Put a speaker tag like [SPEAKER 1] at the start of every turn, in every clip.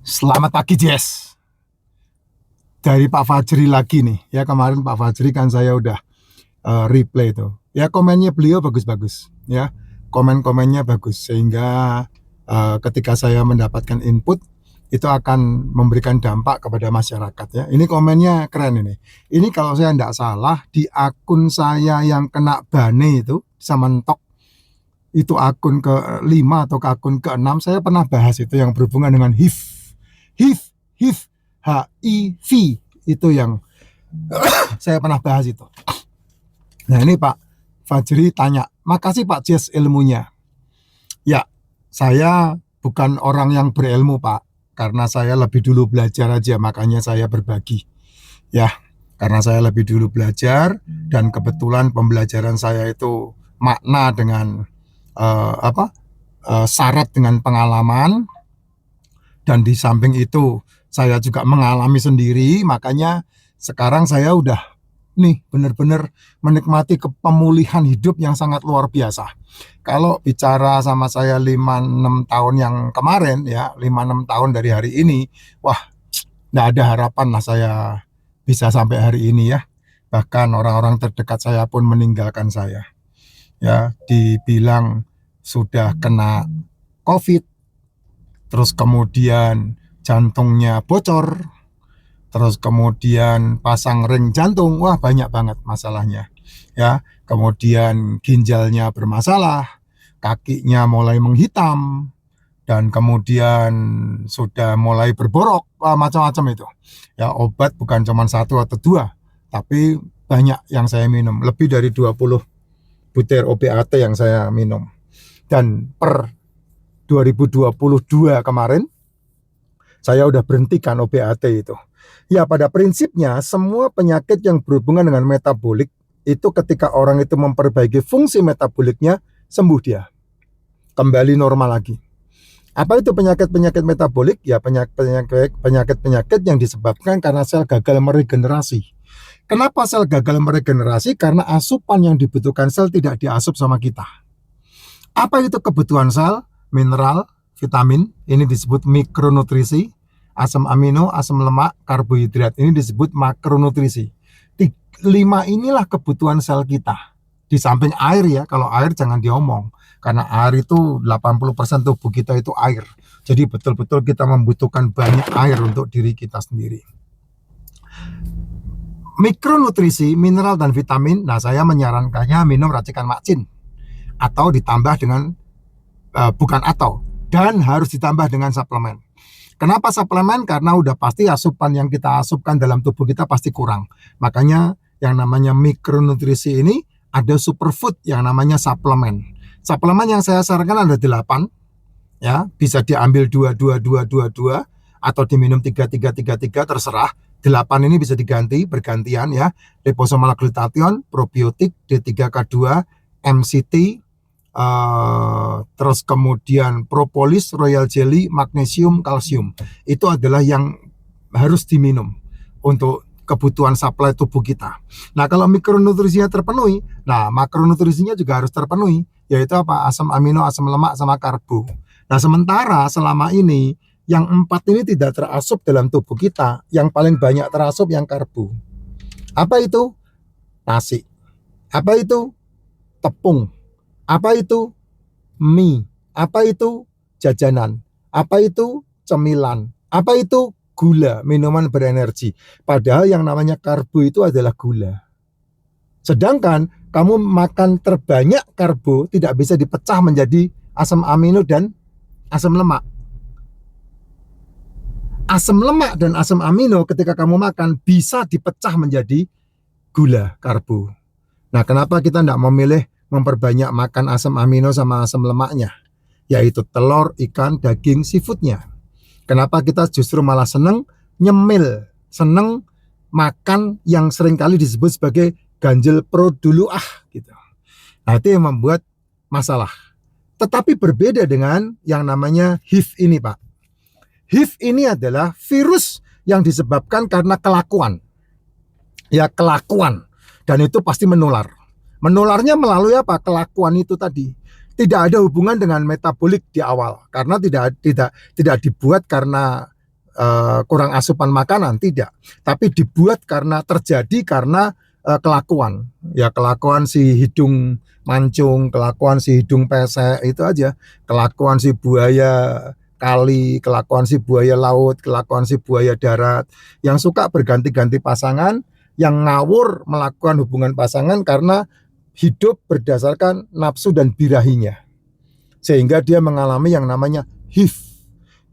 [SPEAKER 1] Selamat pagi Jess. Dari Pak Fajri lagi nih. Ya kemarin Pak Fajri kan saya udah replay itu. Ya komennya beliau bagus-bagus. Ya komen-komennya bagus sehingga ketika saya mendapatkan input itu akan memberikan dampak kepada masyarakat ya. Ini komennya keren ini. Ini kalau saya tidak salah di akun saya yang kena bane itu sama mentok itu akun ke-5 atau ke akun ke-6 saya pernah bahas itu yang berhubungan dengan HIV. HIV, HIV, HIV itu yang saya pernah bahas itu. Nah ini Pak Fajri tanya, makasih Pak Jess ilmunya. Ya, saya bukan orang yang berilmu Pak, karena saya lebih dulu belajar aja, makanya saya berbagi. Ya, karena saya lebih dulu belajar dan kebetulan pembelajaran saya itu makna dengan syarat dengan pengalaman, dan di samping itu saya juga mengalami sendiri, makanya sekarang saya udah nih benar-benar menikmati pemulihan hidup yang sangat luar biasa. Kalau bicara sama saya 5-6 tahun yang kemarin ya, 5-6 tahun dari hari ini, wah nggak ada harapan lah saya bisa sampai hari ini ya. Bahkan orang-orang terdekat saya pun meninggalkan saya. Ya, dibilang sudah kena COVID, terus kemudian jantungnya bocor, terus kemudian pasang ring jantung, wah banyak banget masalahnya. Ya, kemudian ginjalnya bermasalah, kakinya mulai menghitam, dan kemudian sudah mulai berborok, wah macam-macam itu. Ya, obat bukan cuma satu atau dua, tapi banyak yang saya minum, lebih dari 20 butir obat yang saya minum. Dan per 2022 kemarin saya udah berhentikan obat itu. Ya pada prinsipnya semua penyakit yang berhubungan dengan metabolik itu ketika orang itu memperbaiki fungsi metaboliknya, sembuh dia. Kembali normal lagi. Apa itu penyakit-penyakit metabolik? Ya penyakit-penyakit yang disebabkan karena sel gagal meregenerasi. Kenapa sel gagal meregenerasi? Karena asupan yang dibutuhkan sel tidak diasup sama kita. Apa itu kebutuhan sel? Mineral, vitamin, ini disebut mikronutrisi, asam amino, asam lemak, karbohidrat, ini disebut makronutrisi. 5 inilah kebutuhan sel kita. Di samping air ya, kalau air jangan diomong. Karena air itu 80% tubuh kita itu air. Jadi betul-betul kita membutuhkan banyak air untuk diri kita sendiri. Mikronutrisi, mineral dan vitamin, nah saya menyarankannya minum racikan makcin. Atau ditambah dengan, dan harus ditambah dengan suplemen. Kenapa suplemen? Karena udah pasti asupan yang kita asupkan dalam tubuh kita pasti kurang. Makanya yang namanya mikronutrisi ini ada superfood yang namanya suplemen. Suplemen yang saya sarankan ada 8. Ya, bisa diambil 2 atau diminum 3 terserah. 8 ini bisa diganti bergantian ya. Liposomal glutathione, probiotik, D3K2, MCT, terus kemudian propolis, royal jelly, magnesium, kalsium. Itu adalah yang harus diminum untuk kebutuhan suplai tubuh kita. Nah, kalau mikronutrisinya terpenuhi, nah makronutrisinya juga harus terpenuhi, yaitu apa? Asam amino, asam lemak, sama karbo. Nah, sementara selama ini yang 4 ini tidak terasup dalam tubuh kita, yang paling banyak terasup yang karbo. Apa itu? Nasi. Apa itu? Tepung. Apa itu? Mie. Apa itu? Jajanan. Apa itu? Cemilan. Apa itu? Gula, minuman berenergi. Padahal yang namanya karbo itu adalah gula. Sedangkan kamu makan terbanyak karbo tidak bisa dipecah menjadi asam amino dan asam lemak. Asam lemak dan asam amino ketika kamu makan bisa dipecah menjadi gula, karbo. Nah, kenapa kita tidak memilih memperbanyak makan asam amino sama asam lemaknya? Yaitu telur, ikan, daging, seafoodnya. Kenapa kita justru malah seneng nyemil, seneng makan yang seringkali disebut sebagai ganjil perut dulu gitu. Nah, itu yang membuat masalah. Tetapi berbeda dengan yang namanya HIV ini Pak. HIV ini adalah virus yang disebabkan karena kelakuan. Ya, kelakuan. Dan itu pasti menular. Menularnya melalui apa? Kelakuan itu tadi. Tidak ada hubungan dengan metabolik di awal. Karena tidak dibuat karena kurang asupan makanan, tidak. Tapi dibuat terjadi karena kelakuan. Ya kelakuan si hidung mancung, kelakuan si hidung pesek, itu aja. Kelakuan si buaya kali, kelakuan si buaya laut, kelakuan si buaya darat, yang suka berganti-ganti pasangan, yang ngawur melakukan hubungan pasangan karena hidup berdasarkan nafsu dan birahinya. Sehingga dia mengalami yang namanya HIV.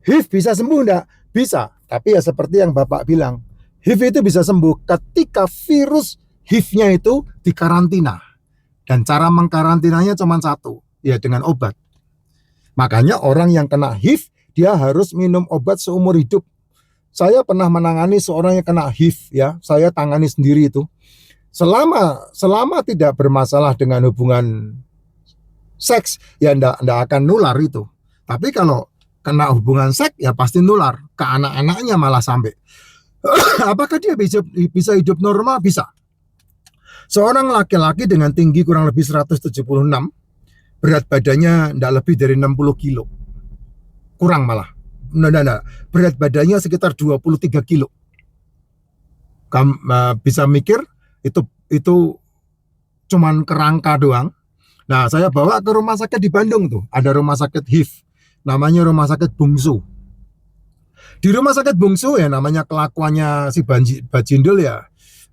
[SPEAKER 1] HIV bisa sembuh enggak? Bisa, tapi ya seperti yang Bapak bilang, HIV itu bisa sembuh ketika virus HIV-nya itu dikarantina. Dan cara mengkarantinanya cuma satu, ya dengan obat. Makanya orang yang kena HIV, dia harus minum obat seumur hidup. Saya pernah menangani seorang yang kena HIV, ya, saya tangani sendiri itu. Selama tidak bermasalah dengan hubungan seks, ya enggak akan nular itu. Tapi kalau kena hubungan seks, ya pasti nular. Ke anak-anaknya malah sampai. Apakah dia bisa hidup normal? Bisa. Seorang laki-laki dengan tinggi kurang lebih 176, berat badannya enggak lebih dari 60 kilo. Kurang malah. Enggak. Berat badannya sekitar 23 kilo. Kamu bisa mikir, itu cuman kerangka doang. Nah, saya bawa ke rumah sakit di Bandung tuh, ada rumah sakit HIV, namanya rumah sakit Bungsu. Di rumah sakit Bungsu ya namanya kelakuannya si Bajindul ya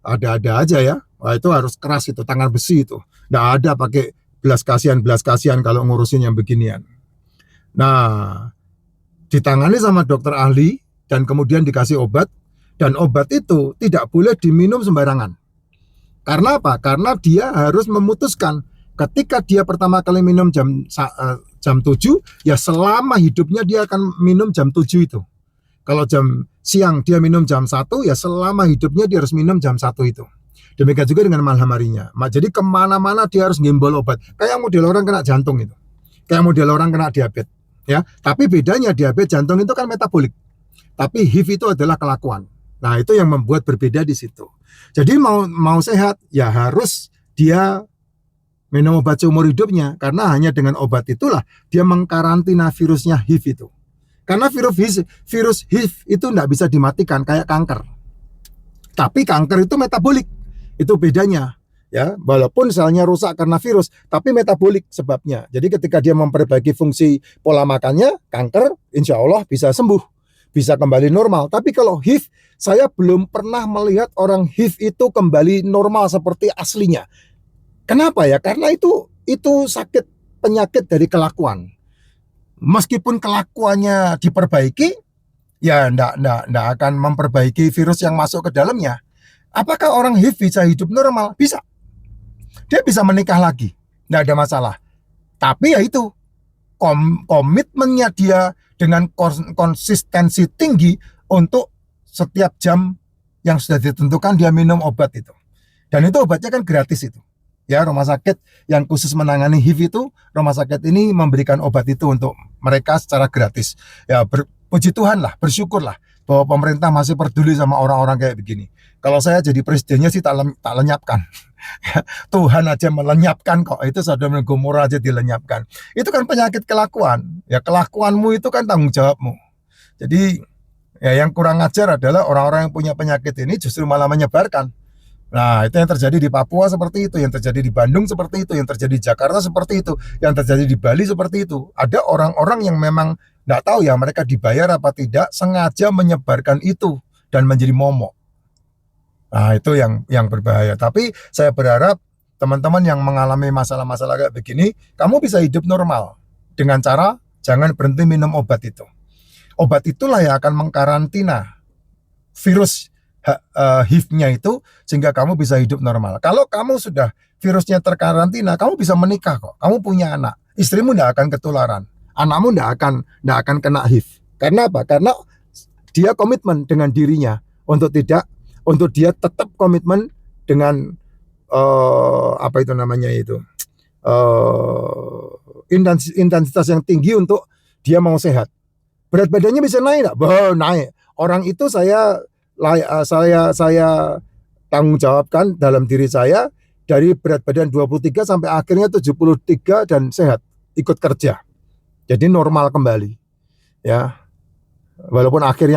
[SPEAKER 1] ada-ada aja ya. Wah, itu harus keras itu, tangan besi itu. Nggak ada pakai belas kasihan kalau ngurusin yang beginian. Nah, ditangani sama dokter ahli dan kemudian dikasih obat, dan obat itu tidak boleh diminum sembarangan. Karena apa? Karena dia harus memutuskan ketika dia pertama kali minum jam 7, ya selama hidupnya dia akan minum jam 7 itu. Kalau jam siang dia minum jam 1, ya selama hidupnya dia harus minum jam 1 itu. Demikian juga dengan malam harinya. Jadi kemana-mana dia harus ngimbol obat. Kayak model orang kena jantung itu. Kayak model orang kena diabetes. Ya, tapi bedanya diabetes jantung itu kan metabolik. Tapi HIV itu adalah kelakuan. Nah, itu yang membuat berbeda di situ. Jadi mau sehat, ya harus dia minum obat seumur hidupnya. Karena hanya dengan obat itulah dia mengkarantina virusnya HIV itu. Karena virus HIV itu tidak bisa dimatikan kayak kanker. Tapi kanker itu metabolik. Itu bedanya. Ya, walaupun selnya rusak karena virus, tapi metabolik sebabnya. Jadi ketika dia memperbaiki fungsi pola makannya, kanker insya Allah bisa sembuh, bisa kembali normal. Tapi kalau HIV, saya belum pernah melihat orang HIV itu kembali normal seperti aslinya. Kenapa ya? Karena itu sakit penyakit dari kelakuan. Meskipun kelakuannya diperbaiki, ya enggak akan memperbaiki virus yang masuk ke dalamnya. Apakah orang HIV bisa hidup normal? Bisa. Dia bisa menikah lagi, enggak ada masalah. Tapi ya itu, komitmennya dia dengan konsistensi tinggi untuk setiap jam yang sudah ditentukan dia minum obat itu. Dan itu obatnya kan gratis itu. Ya, rumah sakit yang khusus menangani HIV itu, rumah sakit ini memberikan obat itu untuk mereka secara gratis. Ya, puji Tuhan lah, bersyukurlah bahwa pemerintah masih peduli sama orang-orang kayak begini. Kalau saya jadi presidennya sih tak lenyapkan. Tuhan aja melenyapkan kok. Itu Sodom dan Gomora aja dilenyapkan. Itu kan penyakit kelakuan. Ya, kelakuanmu itu kan tanggung jawabmu. Jadi ya yang kurang ajar adalah orang-orang yang punya penyakit ini justru malah menyebarkan. Nah, itu yang terjadi di Papua seperti itu, yang terjadi di Bandung seperti itu, yang terjadi di Jakarta seperti itu, yang terjadi di Bali seperti itu. Ada orang-orang yang memang nggak tahu ya mereka dibayar apa tidak, sengaja menyebarkan itu dan menjadi momok. Nah, itu yang berbahaya. Tapi saya berharap teman-teman yang mengalami masalah-masalah kayak begini, kamu bisa hidup normal dengan cara jangan berhenti minum obat itu. Obat itulah yang akan mengkarantina virus HIV-nya itu sehingga kamu bisa hidup normal. Kalau kamu sudah virusnya terkarantina, kamu bisa menikah kok. Kamu punya anak, istrimu tidak akan ketularan, anakmu tidak akan kena HIV. Karena apa? Karena dia komitmen dengan dirinya untuk dia tetap komitmen dengan intensitas yang tinggi untuk dia mau sehat. Berat badannya bisa naik nggak? Naik. Orang itu saya tanggung jawabkan dalam diri saya dari berat badan 23 sampai akhirnya 73 dan sehat, ikut kerja. Jadi normal kembali. Ya. Walaupun akhirnya